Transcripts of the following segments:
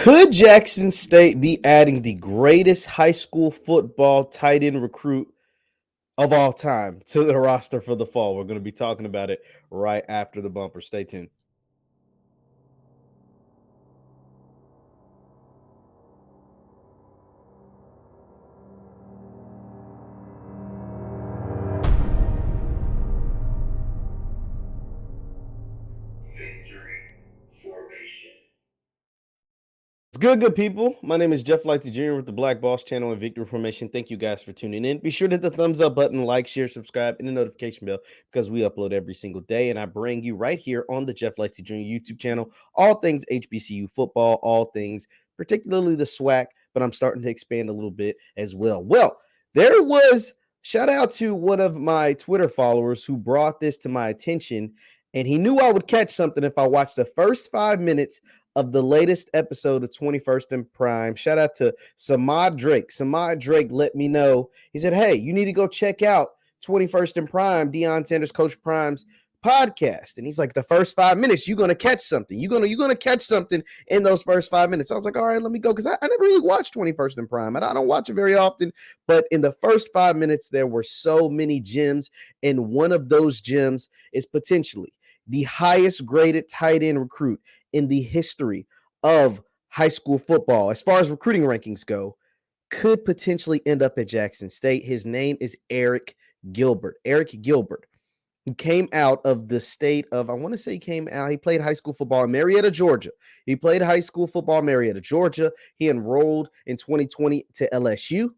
Could Jackson State be adding the greatest high school football tight end recruit of all time to the roster for the fall? We're going to be talking about it right after the bumper. Stay tuned. It's good people. My name is Jeff Lightsy Jr. with the Black Boss Channel and Victory Formation. Thank you guys for tuning in. Be sure to hit the thumbs up button, like, share, subscribe, and the notification bell because we upload every single day. And I bring you right here on the Jeff Lightsy Jr. YouTube channel all things HBCU football, all things, particularly the SWAC, but I'm starting to expand a little bit as well. Well, there was shout out to one of my Twitter followers who brought this to my attention, and he knew I would catch something if I watched the first 5 minutes of the latest episode of 21st and Prime. Shout out to Samad Drake. Samad Drake let me know. He said, hey, you need to go check out 21st and Prime, Deion Sanders, Coach Prime's podcast. And he's like, the first 5 minutes, you're going to catch something. You're going to catch something in those first 5 minutes. I was like, all right, let me go. Because I never really watched 21st and Prime. And I don't watch it very often. But in the first 5 minutes, there were so many gems. And one of those gems is potentially the highest graded tight end recruit in the history of high school football, as far as recruiting rankings go, could potentially end up at Jackson State. His name is Arik Gilbert. Arik Gilbert, who came out of the state of, I want to say he played high school football in Marietta, Georgia. He played high school football in Marietta, Georgia. He enrolled in 2020 to LSU.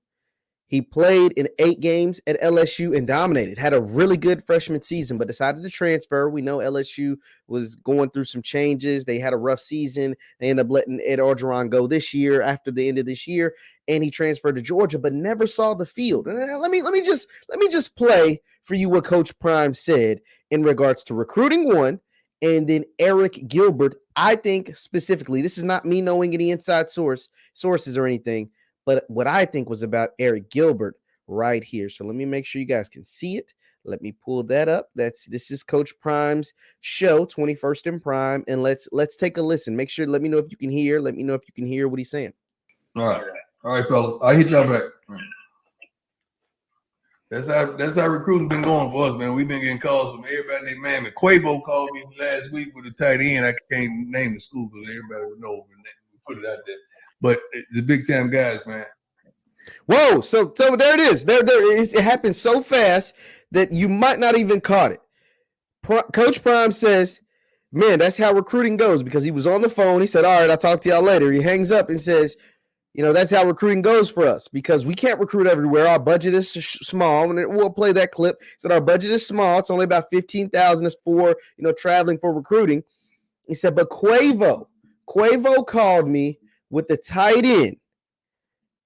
He played in 8 games at LSU and dominated, had a really good freshman season, but decided to transfer. We know LSU was going through some changes. They had a rough season. They ended up letting Ed Orgeron go this year after the end of this year, and he transferred to Georgia, but never saw the field. And let me just play for you what Coach Prime said in regards to recruiting one, and then Arik Gilbert. I think specifically, this is not me knowing any inside sources or anything, but what I think was about Arik Gilbert right here. So let me make sure you guys can see it. Let me pull that up. This is Coach Prime's show, 21st and Prime, and let's take a listen. Make sure, let me know if you can hear. Let me know if you can hear what he's saying. All right, fellas. I'll hit y'all back. That's how recruiting's been going for us, man. We've been getting calls from everybody named Mammy. Quavo called me last week with a tight end. I can't name the school because everybody would know. We put it out there. But the big time guys, man. Whoa! So there it is. There it happened so fast that you might not even caught it. Coach Prime says, "Man, that's how recruiting goes." Because he was on the phone. He said, "All right, I'll talk to y'all later." He hangs up and says, that's how recruiting goes for us because we can't recruit everywhere. Our budget is small, and we'll play that clip. He said our budget is small. It's only about $15,000 for traveling for recruiting. He said, but Quavo called me with the tight end.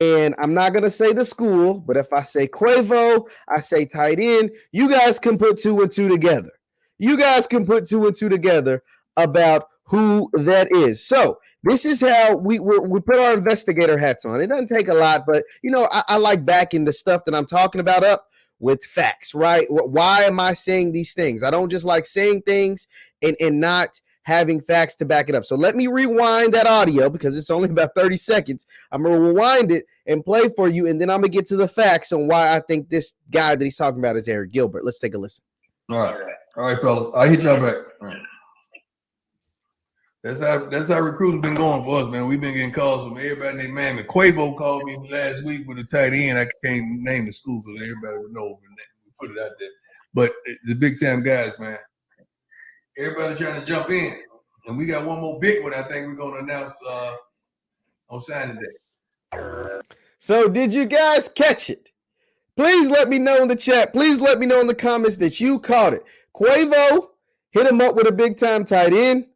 And I'm not going to say the school, but if I say Quavo, I say tight end, you guys can put 2 and 2 together. You guys can put 2 and 2 together about who that is. So this is how we put our investigator hats on. It doesn't take a lot, but, I like backing the stuff that I'm talking about up with facts, right? Why am I saying these things? I don't just like saying things and not having facts to back it up. So let me rewind that audio because it's only about 30 seconds. I'm going to rewind it and play for you, and then I'm going to get to the facts on why I think this guy that he's talking about is Arik Gilbert. Let's take a listen. All right, fellas. I'll hit y'all back. All right. That's how recruiting's been going for us, man. We've been getting calls from everybody named Mammy. Quavo called me last week with a tight end. I can't name the school because everybody would know. We put it out there. But the big time guys, man. Everybody's trying to jump in. And we got one more big one I think we're going to announce on signing day. So did you guys catch it? Please let me know in the chat. Please let me know in the comments that you caught it. Quavo hit him up with a big-time tight end,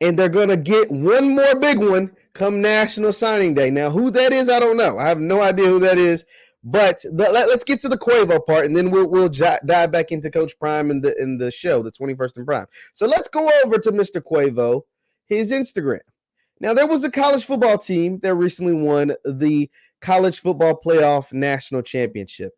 and they're going to get one more big one come National Signing Day. Now, who that is, I don't know. I have no idea who that is. But let's get to the Quavo part, and then we'll dive back into Coach Prime in the show, the 21st and Prime. So let's go over to Mr. Quavo, his Instagram. Now, there was a college football team that recently won the College Football Playoff National Championship,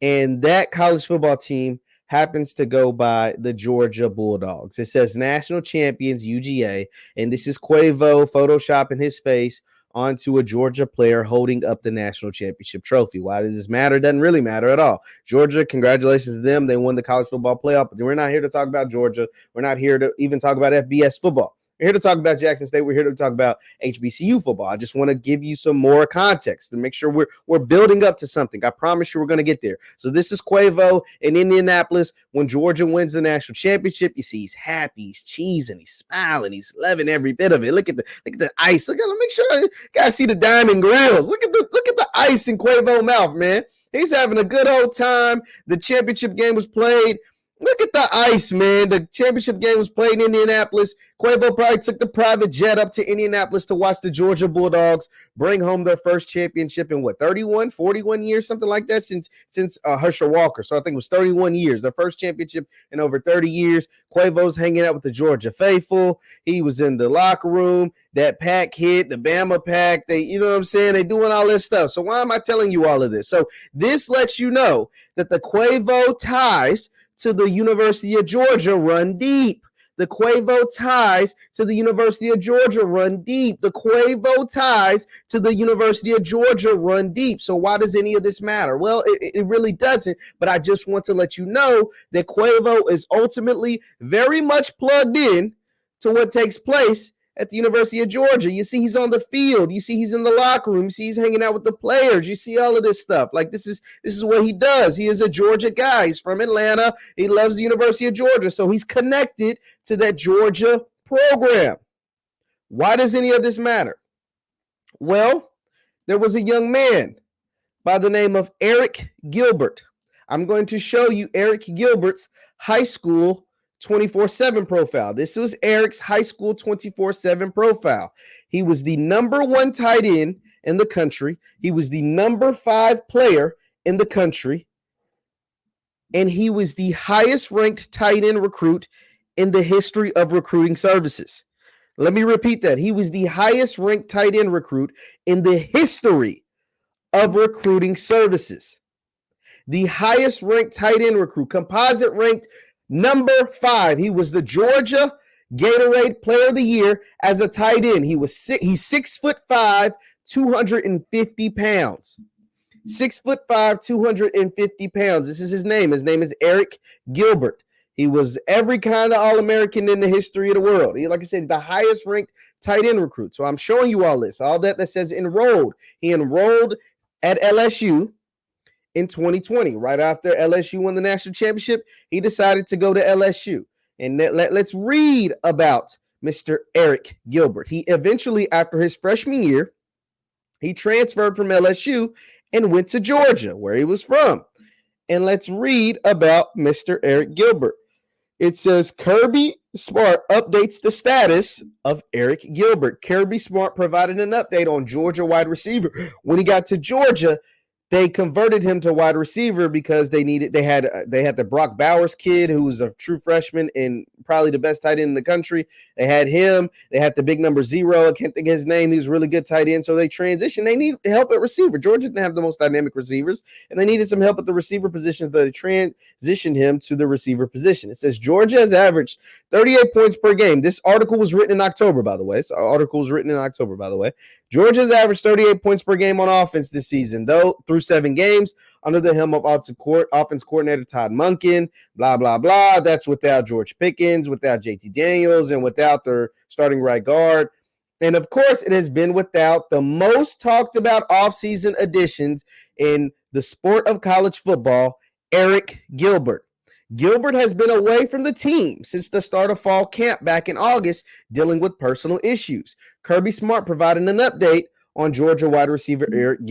and that college football team happens to go by the Georgia Bulldogs. It says national champions UGA, and this is Quavo photoshopping his face onto a Georgia player holding up the national championship trophy. Why does this matter? It doesn't really matter at all. Georgia, congratulations to them. They won the college football playoff, but we're not here to talk about Georgia. We're not here to even talk about FBS football. We're here to talk about Jackson State. We're here to talk about HBCU football. I just want to give you some more context to make sure we're building up to something. I promise you we're going to get there. So this is Quavo in Indianapolis when Georgia wins the national championship. You see he's happy, he's cheesing, he's smiling, he's loving every bit of it. Look at the ice. Look at him. Make sure you guys see the diamond grills. Look at the ice in Quavo's mouth, man. He's having a good old time. The championship game was played. Look at the ice, man. The championship game was played in Indianapolis. Quavo probably took the private jet up to Indianapolis to watch the Georgia Bulldogs bring home their first championship in 41 years, something like that, since Herschel Walker. So I think it was 31 years, their first championship in over 30 years. Quavo's hanging out with the Georgia faithful. He was in the locker room. That pack hit, the Bama pack. They, you know what I'm saying? They doing all this stuff. So why am I telling you all of this? So this lets you know that the Quavo ties to the University of Georgia run deep. The Quavo ties to the University of Georgia run deep. The Quavo ties to the University of Georgia run deep. So why does any of this matter? Well, it really doesn't, but I just want to let you know that Quavo is ultimately very much plugged in to what takes place at the University of Georgia. You see he's on the field. You see he's in the locker room. You see he's hanging out with the players. You see all of this stuff. Like this is what he does. He is a Georgia guy. He's from Atlanta. He loves the University of Georgia. So he's connected to that Georgia program. Why does any of this matter? Well, there was a young man by the name of Arik Gilbert. I'm going to show you Arik Gilbert's high school 24/7 profile. This was Arik's high school 24/7 profile. He was the number 1 tight end in the country. He was the number 5 player in the country. And he was the highest ranked tight end recruit in the history of recruiting services. Let me repeat that. He was the highest ranked tight end recruit in the history of recruiting services. The highest ranked tight end recruit, composite ranked number 5. He was the Georgia Gatorade Player of the Year as a tight end. He's 6'5", 250 pounds. 6'5", 250 pounds. This is his name. His name is Arik Gilbert. He was every kind of All-American in the history of the world. He, like I said, the highest ranked tight end recruit. So I'm showing you all this, all that says enrolled. He enrolled at LSU in 2020. Right after LSU won the national championship, he decided to go to LSU. And let's read about Mr. Arik Gilbert. He eventually, after his freshman year, he transferred from LSU and went to Georgia, where he was from. And let's read about Mr. Arik Gilbert. It says Kirby Smart updates the status of Arik Gilbert. Kirby Smart provided an update on Georgia wide receiver. When he got to Georgia, they converted him to wide receiver because they had the Brock Bowers kid who was a true freshman and probably the best tight end in the country. They had him. They had the big number 0. I can't think of his name. He was a really good tight end. So they transitioned. They need help at receiver. Georgia didn't have the most dynamic receivers, and they needed some help at the receiver position. So they transitioned him to the receiver position. It says Georgia has averaged 38 points per game. This article was written in October, by the way. Georgia's averaged 38 points per game on offense this season, though, through 7 games under the helm of offense coordinator Todd Monken, blah, blah, blah. That's without George Pickens, without JT Daniels, and without their starting right guard. And, of course, it has been without the most talked about offseason additions in the sport of college football, Arik Gilbert. Gilbert has been away from the team since the start of fall camp back in August, dealing with personal issues. Kirby Smart provided an update on Georgia wide receiver Arik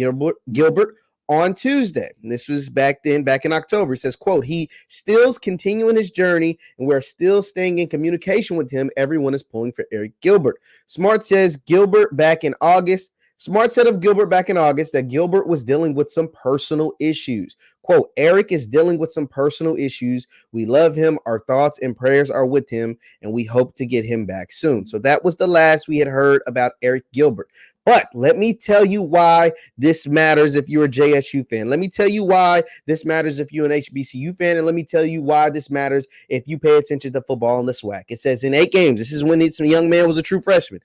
Gilbert on Tuesday. And this was back in October. He says, quote, he still's continuing his journey and we're still staying in communication with him. Everyone is pulling for Arik Gilbert. Smart says Gilbert back in August Smart said of Gilbert back in August that Gilbert was dealing with some personal issues. Quote, Arik is dealing with some personal issues. We love him. Our thoughts and prayers are with him, and we hope to get him back soon. So that was the last we had heard about Arik Gilbert. But let me tell you why this matters if you're a JSU fan. Let me tell you why this matters if you're an HBCU fan. And let me tell you why this matters if you pay attention to football in the SWAC. It says in 8 games, this is when this young man was a true freshman.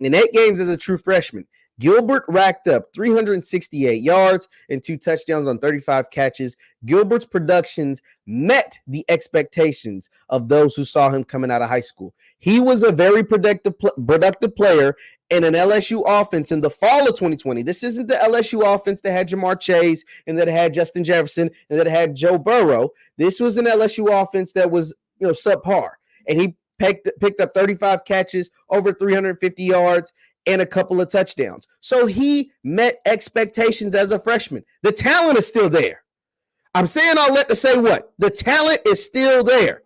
In 8 games as a true freshman, Gilbert racked up 368 yards and 2 touchdowns on 35 catches. Gilbert's productions met the expectations of those who saw him coming out of high school. He was a very productive player in an LSU offense in the fall of 2020. This isn't the LSU offense that had Jamar Chase and that had Justin Jefferson and that had Joe Burrow. This was an LSU offense that was, subpar. And he picked up 35 catches, over 350 yards, and a couple of touchdowns. So he met expectations as a freshman. The talent is still there. I'm saying all that to say what? The talent is still there.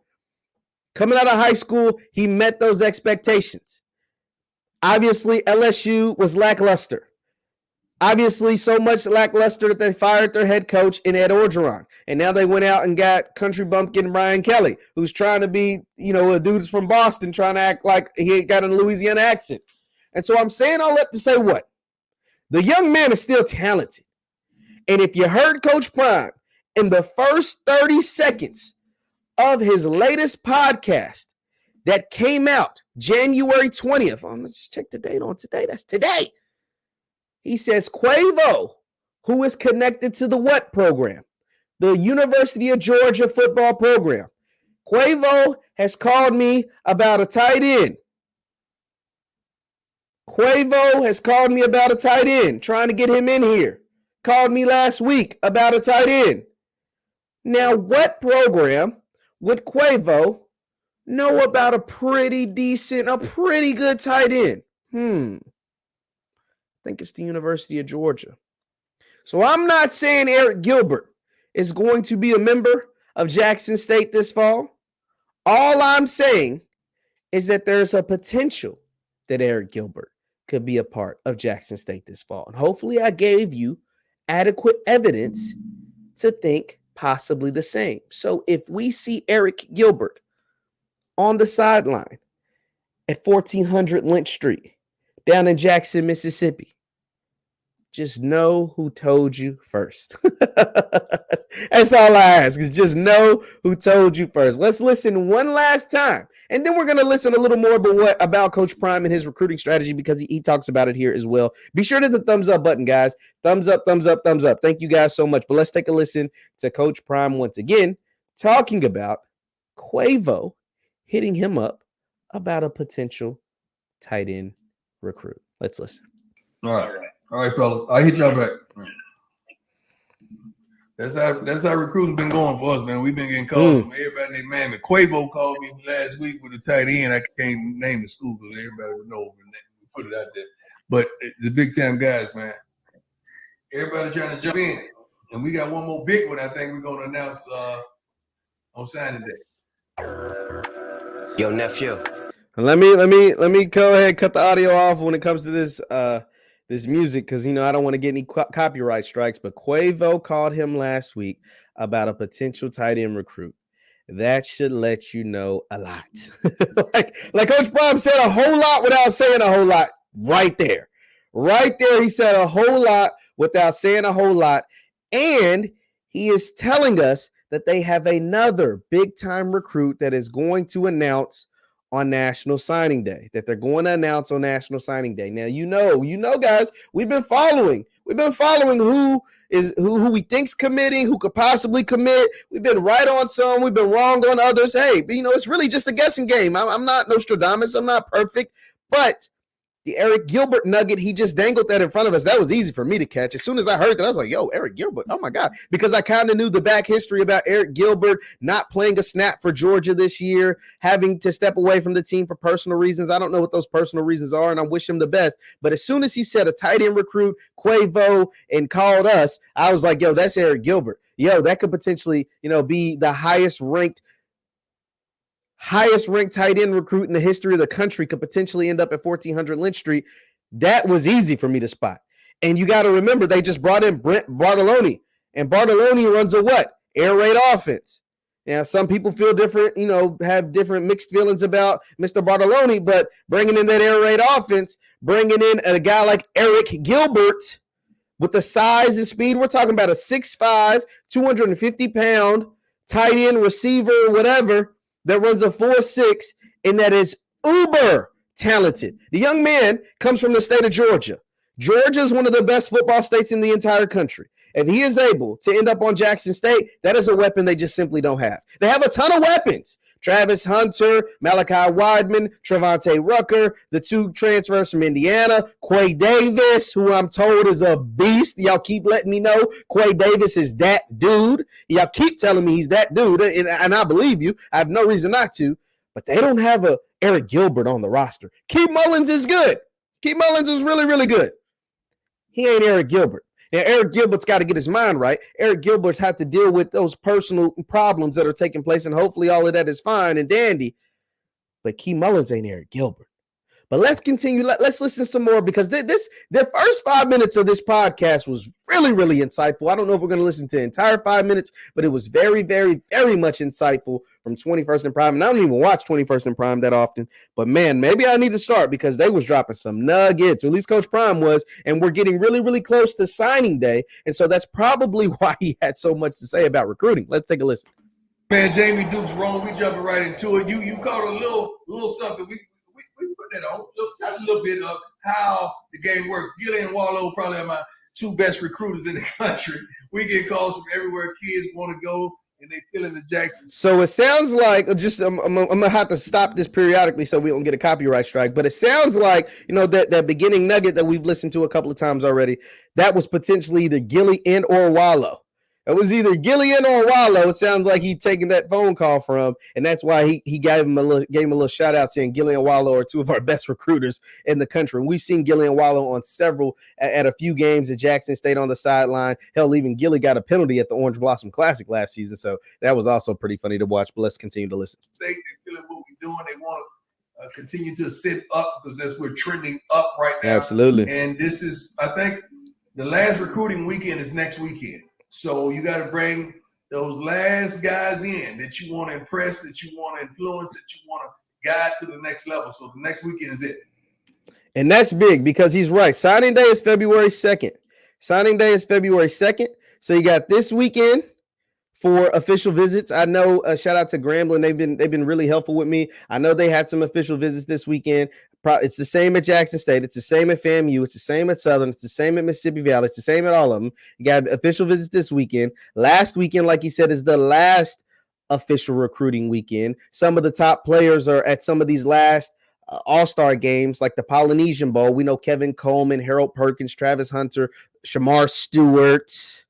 Coming out of high school, he met those expectations. Obviously, LSU was lackluster. Obviously, so much lackluster that they fired their head coach in Ed Orgeron. And now they went out and got country bumpkin Brian Kelly, who's trying to be, a dude's from Boston, trying to act like he got a Louisiana accent. And so I'm saying all that to say what? The young man is still talented. And if you heard Coach Prime in the first 30 seconds of his latest podcast that came out January 20th, let's just check the date on today. That's today. He says Quavo, who is connected to the what program? The University of Georgia football program. Quavo has called me about a tight end. Quavo has called me about a tight end, trying to get him in here. Called me last week about a tight end. Now, what program would Quavo know about a pretty good tight end? I think it's the University of Georgia. So I'm not saying Arik Gilbert is going to be a member of Jackson State this fall. All I'm saying is that there's a potential that Arik Gilbert could be a part of Jackson State this fall. And hopefully I gave you adequate evidence to think possibly the same. So if we see Arik Gilbert on the sideline at 1400 Lynch Street down in Jackson, Mississippi, just know who told you first. That's all I ask, is just know who told you first. Let's listen one last time. And then we're going to listen a little more about Coach Prime and his recruiting strategy, because he talks about it here as well. Be sure to hit the thumbs up button, guys. Thumbs up, thumbs up, thumbs up. Thank you guys so much. But let's take a listen to Coach Prime once again, talking about Quavo hitting him up about a potential tight end recruit. Let's listen. All right, fellas. I'll hit y'all back. That's how recruiting been going for us, man. We've been getting calls from everybody named Mammy. Quavo called me last week with a tight end. I can't name the school because everybody would know. We put it out there. But the big time guys, man. Everybody's trying to jump in. And we got one more big one I think we're going to announce on signing day. Yo, nephew. Let me go ahead and cut the audio off when it comes to this this music, because I don't want to get any copyright strikes. But Quavo called him last week about a potential tight end recruit. That should let you know a lot. like Coach Prime said a whole lot without saying a whole lot. Right there, he said a whole lot without saying a whole lot, and he is telling us that they have another big time recruit that is going to announce on National Signing Day, that they're going to announce on National Signing Day. Now, guys, we've been following who we think's committing, who could possibly commit. We've been right on some, we've been wrong on others. Hey, but it's really just a guessing game. I'm not Nostradamus, I'm not perfect, but the Arik Gilbert nugget, he just dangled that in front of us. That was easy for me to catch. As soon as I heard that, I was like, yo, Arik Gilbert, oh my God. Because I kind of knew the back history about Arik Gilbert not playing a snap for Georgia this year, having to step away from the team for personal reasons. I don't know what those personal reasons are, and I wish him the best. But as soon as he said a tight end recruit, Quavo, and called us, I was like, yo, that's Arik Gilbert. Yo, that could potentially, be the highest ranked tight end recruit in the history of the country, could potentially end up at 1400 Lynch Street. That was easy for me to spot. And you got to remember, they just brought in Brent Bartoloni, and Bartoloni runs a what? Air raid offense. Now, some people feel different, have different mixed feelings about Mr. Bartoloni, but bringing in that air raid offense, bringing in a guy like Arik Gilbert with the size and speed, we're talking about a 6'5", 250-pound tight end receiver, whatever, that runs a 4.6, and that is uber talented. The young man comes from the state of Georgia. Georgia is one of the best football states in the entire country. If he is able to end up on Jackson State, that is a weapon they just simply don't have. They have a ton of weapons. Travis Hunter, Malachi Wideman, Trevante Rucker, the 2 transfers from Indiana, Quay Davis, who I'm told is a beast. Y'all keep letting me know Quay Davis is that dude. Y'all keep telling me he's that dude, and I believe you. I have no reason not to. But they don't have a Arik Gilbert on the roster. Keith Mullins is good. Keith Mullins is really, really good. He ain't Arik Gilbert. Now, Arik Gilbert's got to get his mind right. Arik Gilbert's had to deal with those personal problems that are taking place, and hopefully all of that is fine and dandy. But Keith Mullins ain't Arik Gilbert. But let's continue. Let's listen some more, because the first 5 minutes of this podcast was really, really insightful. I don't know if we're going to listen to the entire 5 minutes, but it was very, very, very much insightful from 21st and Prime. And I don't even watch 21st and Prime that often. But, man, maybe I need to start, because they was dropping some nuggets, or at least Coach Prime was, and we're getting really, really close to signing day. And so that's probably why he had so much to say about recruiting. Let's take a listen. Man, Jamie Duke's wrong. We jumping right into it. You caught a little something. We put that on. That's a little bit of how the game works. Gilly and Wallow probably are my 2 best recruiters in the country. We get calls from everywhere kids want to go, and they fill in the Jackson. So it sounds like, I'm going to have to stop this periodically so we don't get a copyright strike, but it sounds like, that beginning nugget that we've listened to a couple of times already, that was potentially either Gilly and or Wallow. It was either Gillian or Wallow. It sounds like he'd taken that phone call from, and that's why he gave him a little shout out, saying Gillian and Wallow are 2 of our best recruiters in the country. And we've seen Gillian and Wallow on at a few games at Jackson State on the sideline. Hell, even Gilly got a penalty at the Orange Blossom Classic last season, so that was also pretty funny to watch. But let's continue to listen. They feeling what we're doing. They want to continue to sit up, because that's we're trending up right now. Absolutely. And this is, I think, the last recruiting weekend is next weekend. So you got to bring those last guys in that you want to impress, that you want to influence, that you want to guide to the next level. So the next weekend is it. And that's big, because he's right. Signing day is February 2nd. So you got this weekend for official visits. I know, shout out to Grambling. They've been really helpful with me. I know they had some official visits this weekend. It's the same at Jackson State. It's the same at FAMU. It's the same at Southern. It's the same at Mississippi Valley. It's the same at all of them. You got official visits this weekend. Last weekend, like he said, is the last official recruiting weekend. Some of the top players are at some of these last all-star games, like the Polynesian Bowl. We know Kevin Coleman, Harold Perkins, Travis Hunter, Shamar Stewart.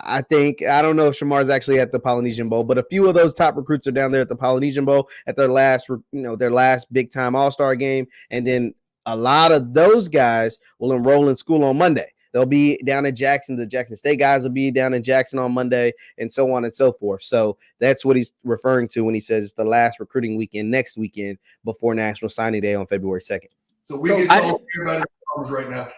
I don't know if Shamar's actually at the Polynesian Bowl, but a few of those top recruits are down there at the Polynesian Bowl at their last big time all-star game. And then a lot of those guys will enroll in school on Monday. They'll be down in Jackson. The Jackson State guys will be down in Jackson on Monday, and so on and so forth. So that's what he's referring to when he says it's the last recruiting weekend next weekend before National Signing Day on February 2nd. So we get told everybody right now.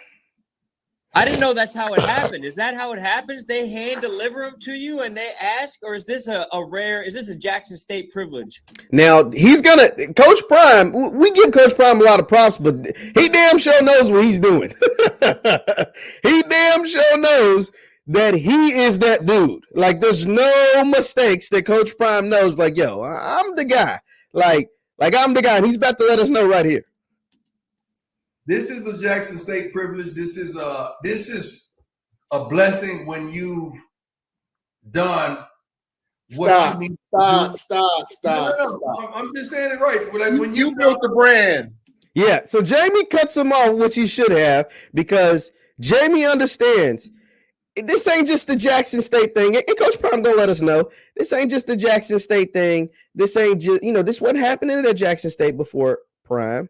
I didn't know that's how it happened. Is that how it happens? They hand deliver them to you and they ask, or is this is this a Jackson State privilege? Now, Coach Prime, we give Coach Prime a lot of props, but he damn sure knows what he's doing. He damn sure knows that he is that dude. Like, there's no mistakes that Coach Prime knows. Like, yo, I'm the guy. Like I'm the guy, and he's about to let us know right here. This is a Jackson State privilege. This is a blessing when you've done what you need. Stop. No. I'm just saying it right. Like when you built the brand. Yeah. So Jamie cuts him off, which he should have, because Jamie understands this ain't just the Jackson State thing. And Coach Prime gonna let us know this ain't just the Jackson State thing. This ain't just, this wasn't happening at Jackson State before Prime.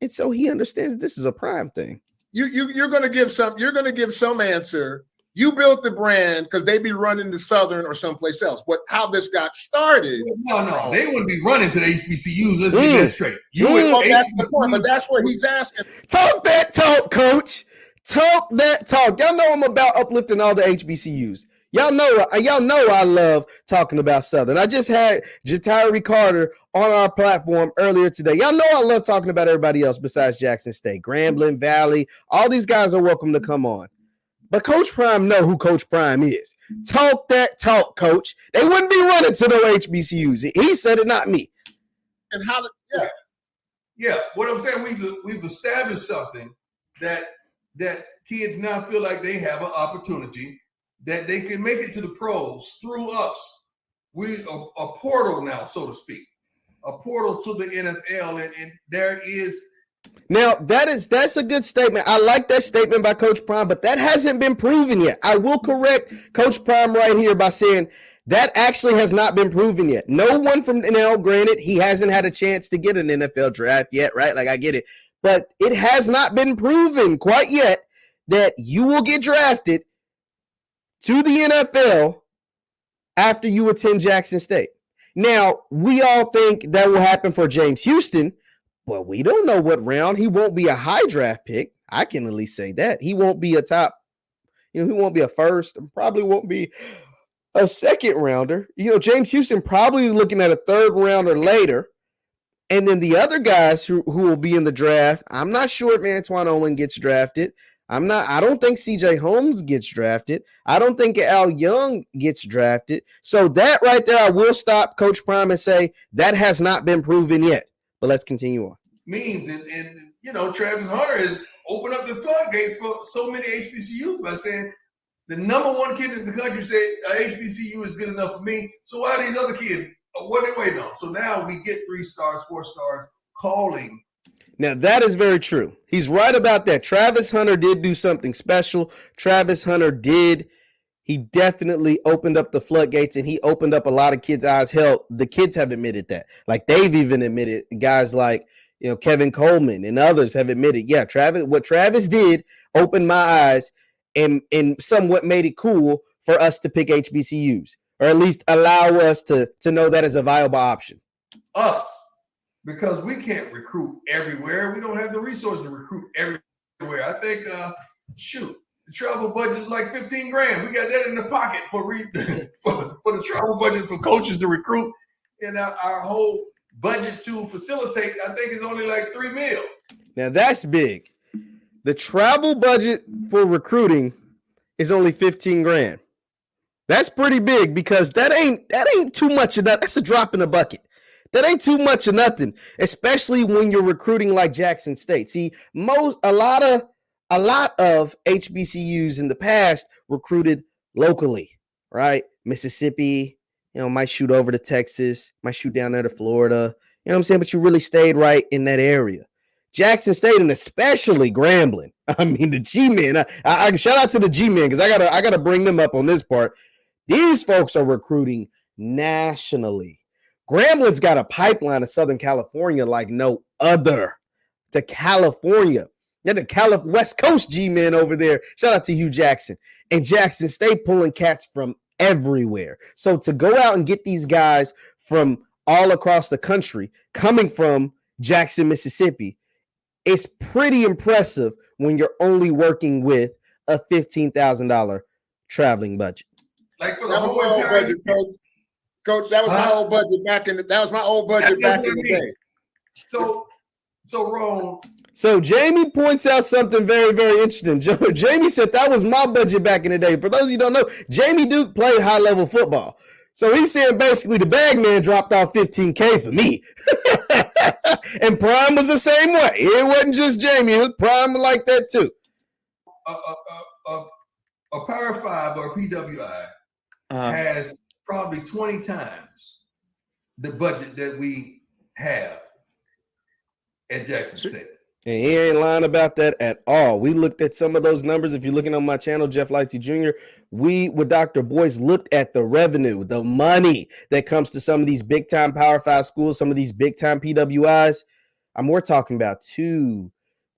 And so he understands this is a Prime thing. You're going to give some answer You built the brand because they be running the Southern or someplace else. But how this got started? No, they wouldn't be running to the HBCUs. Let's get that straight. Well, that's the point, but that's what he's asking. Talk that talk, coach. Talk that talk. Y'all know I'm about uplifting all the HBCUs. Y'all know I love talking about Southern. I just had Jatari Carter on our platform earlier today. Y'all know I love talking about everybody else besides Jackson State. Grambling, Valley, all these guys are welcome to come on. But Coach Prime know who Coach Prime is. Talk that talk, Coach. They wouldn't be running to no HBCUs. He said it, not me. And how? Yeah. What I'm saying, we've established something that kids now feel like they have an opportunity that they can make it to the pros through us. We a portal now, so to speak, a portal to the NFL, and there is. Now, that's a good statement. I like that statement by Coach Prime, but that hasn't been proven yet. I will correct Coach Prime right here by saying that actually has not been proven yet. No one from NL, granted, he hasn't had a chance to get an NFL draft yet, right? Like, I get it. But it has not been proven quite yet that you will get drafted to the NFL after you attend Jackson State. Now, we all think that will happen for James Houston. Well, we don't know what round. He won't be a high draft pick. I can at least say that. He won't be a top, he won't be a first, and probably won't be a second rounder. James Houston probably looking at a third rounder later. And then the other guys who will be in the draft, I'm not sure if Antoine Owen gets drafted. I don't think CJ Holmes gets drafted. I don't think Al Young gets drafted. So that right there, I will stop Coach Prime and say that has not been proven yet. But let's continue on. Means and Travis Hunter has opened up the floodgates for so many HBCUs by saying the number one kid in the country said HBCU is good enough for me. So why are these other kids? What are they waiting on? So now we get 3 stars, 4 stars calling. Now, that is very true. He's right about that. Travis Hunter did do something special. He definitely opened up the floodgates, and he opened up a lot of kids' eyes. Hell, the kids have admitted that. Like, they've even admitted, guys like, Kevin Coleman and others have admitted, yeah, what Travis did opened my eyes and somewhat made it cool for us to pick HBCUs, or at least allow us to know that as a viable option. Us, because we can't recruit everywhere. We don't have the resources to recruit everywhere. I think, the travel budget is like $15,000. We got that in the pocket for the travel budget for coaches to recruit, and our whole budget to facilitate, I think, is only like $3 million. Now that's big. The travel budget for recruiting is only $15,000. That's pretty big because that ain't too much of that. That's a drop in the bucket. That ain't too much of nothing, especially when you're recruiting like Jackson State. See, a lot of HBCUs in the past recruited locally, right? Mississippi, might shoot over to Texas, might shoot down there to Florida. You know what I'm saying? But you really stayed right in that area. Jackson State, and especially Grambling. I mean, the G-men. I shout out to the G-men because I gotta bring them up on this part. These folks are recruiting nationally. Grambling's got a pipeline of Southern California like no other. To California. They're the West Coast G-men over there. Shout out to Hugh Jackson. And Jackson State pulling cats from everywhere. So to go out and get these guys from all across the country coming from Jackson, Mississippi, it's pretty impressive when you're only working with a $15,000 traveling budget. Like for the whole entire budget, Coach, that was my old budget back in the day. So wrong. So Jamie points out something very, very interesting. Jamie said that was my budget back in the day. For those of you who don't know, Jamie Duke played high-level football. So he's saying basically the bag man dropped off $15K for me. And Prime was the same way. It wasn't just Jamie. It was Prime like that too. A Power 5 or PWI has probably 20 times the budget that we have at Jackson State. And he ain't lying about that at all. We looked at some of those numbers. If you're looking on my channel, Jeff Lightsy Jr., we with Dr. Boyce looked at the revenue, the money that comes to some of these big-time Power 5 schools, some of these big-time PWIs. We're talking about $2,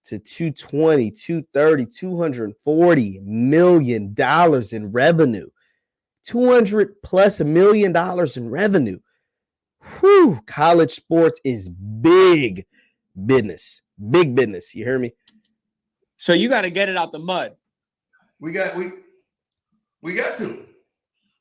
to 220, 230, $240 million in revenue. $200+ million in revenue. Whew, college sports is big business. Big business. You hear me? So you got to get it out the mud. We got to. We got to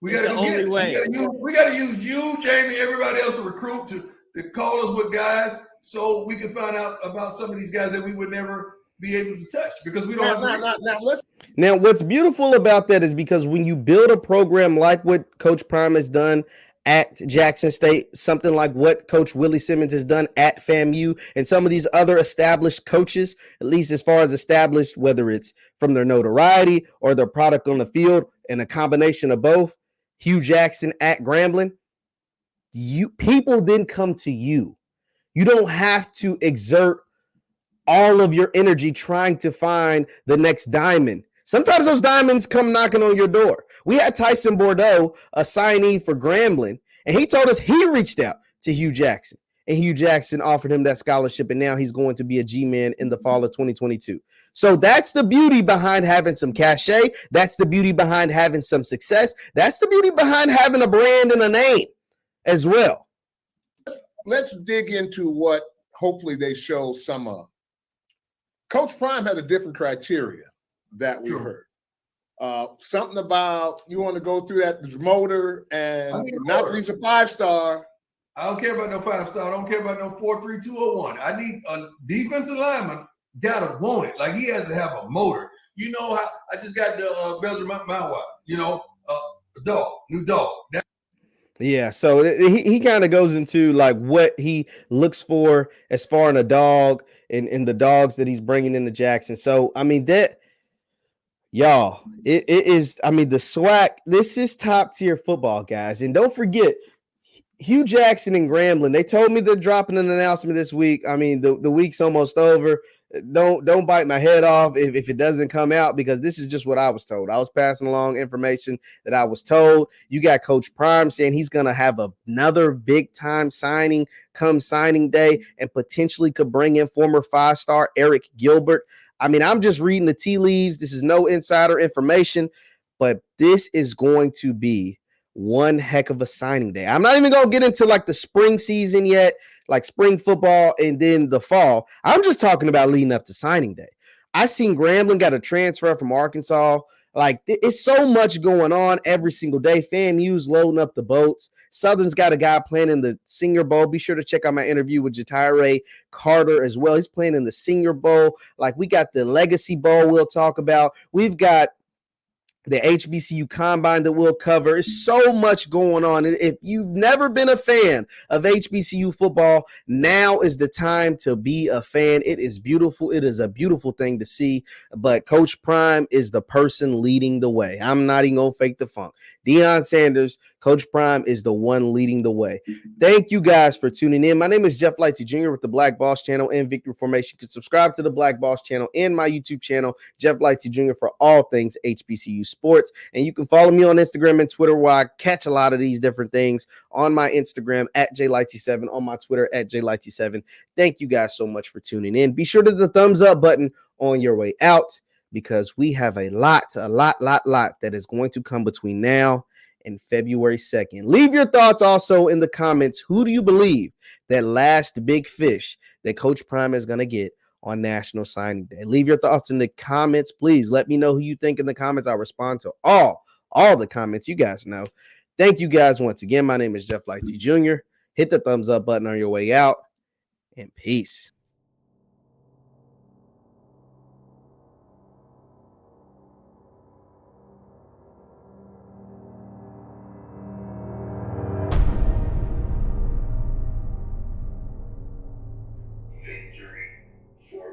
the only way. We got to use you, Jamie, everybody else to recruit to call us with guys so we can find out about some of these guys that we would never be able to touch because we don't have the resources. Now, what's beautiful about that is because when you build a program like what Coach Prime has done at Jackson State, something like what Coach Willie Simmons has done at FAMU, and some of these other established coaches, at least as far as established, whether it's from their notoriety or their product on the field, and a combination of both, Hugh Jackson at Grambling, people then come to you. You don't have to exert all of your energy trying to find the next diamond. Sometimes those diamonds come knocking on your door. We had Tyson Bordeaux, a signee for Grambling, and he told us he reached out to Hugh Jackson, and Hugh Jackson offered him that scholarship, and now he's going to be a G-man in the fall of 2022. So that's the beauty behind having some cachet. That's the beauty behind having some success. That's the beauty behind having a brand and a name as well. Let's dig into what hopefully they show some of. Coach Prime had a different criteria that we heard. Something about you want to go through that motor and not at least a 5-star. I don't care about no 5-star. I don't care about no 4.3201. I need a defensive lineman. Gotta want it. Like he has to have a motor. You know how I just got the Belgian Mountain Wild. You know, new dog. Yeah, so he kind of goes into like what he looks for as far in a dog and the dogs that he's bringing into Jackson. So I mean that. Y'all, it is, I mean, the SWAC, this is top tier football, guys. And don't forget, Hugh Jackson and Grambling, they told me they're dropping an announcement this week. I mean, the week's almost over. Don't bite my head off if it doesn't come out, because this is just what I was told. I was passing along information that I was told. You got Coach Prime saying he's going to have another big time signing come signing day and potentially could bring in former 5-star Arik Gilbert. I mean, I'm just reading the tea leaves. This is no insider information, but this is going to be one heck of a signing day. I'm not even going to get into like the spring season yet, like spring football and then the fall. I'm just talking about leading up to signing day. I seen Grambling got a transfer from Arkansas. Like, it's so much going on every single day. FAMU's loading up the boats. Southern's got a guy playing in the Senior Bowl. Be sure to check out my interview with Jatire Carter as well. He's playing in the Senior Bowl. Like, we got the Legacy Bowl we'll talk about. We've got the HBCU Combine that we'll cover. There's so much going on. And if you've never been a fan of HBCU football, now is the time to be a fan. It is beautiful. It is a beautiful thing to see. But Coach Prime is the person leading the way. I'm not even going to fake the funk. Deion Sanders, Coach Prime is the one leading the way. Thank you guys for tuning in. My name is Jeff Lightsy Jr. with the Black Boss Channel and Victory Formation. You can subscribe to the Black Boss Channel and my YouTube channel, Jeff Lightsy Jr., for all things HBCU sports. And you can follow me on Instagram and Twitter, where I catch a lot of these different things on my Instagram at JLightsy7, on my Twitter at JLightsy7. Thank you guys so much for tuning in. Be sure to hit the thumbs up button on your way out, because we have a lot that is going to come between now and February 2nd. Leave your thoughts also in the comments. Who do you believe that last big fish that Coach Prime is going to get on National Signing Day? Leave your thoughts in the comments, please. Let me know who you think in the comments. I'll respond to all the comments. You guys know. Thank you guys once again. My name is Jeff Lightsy Jr. Hit the thumbs up button on your way out, and peace.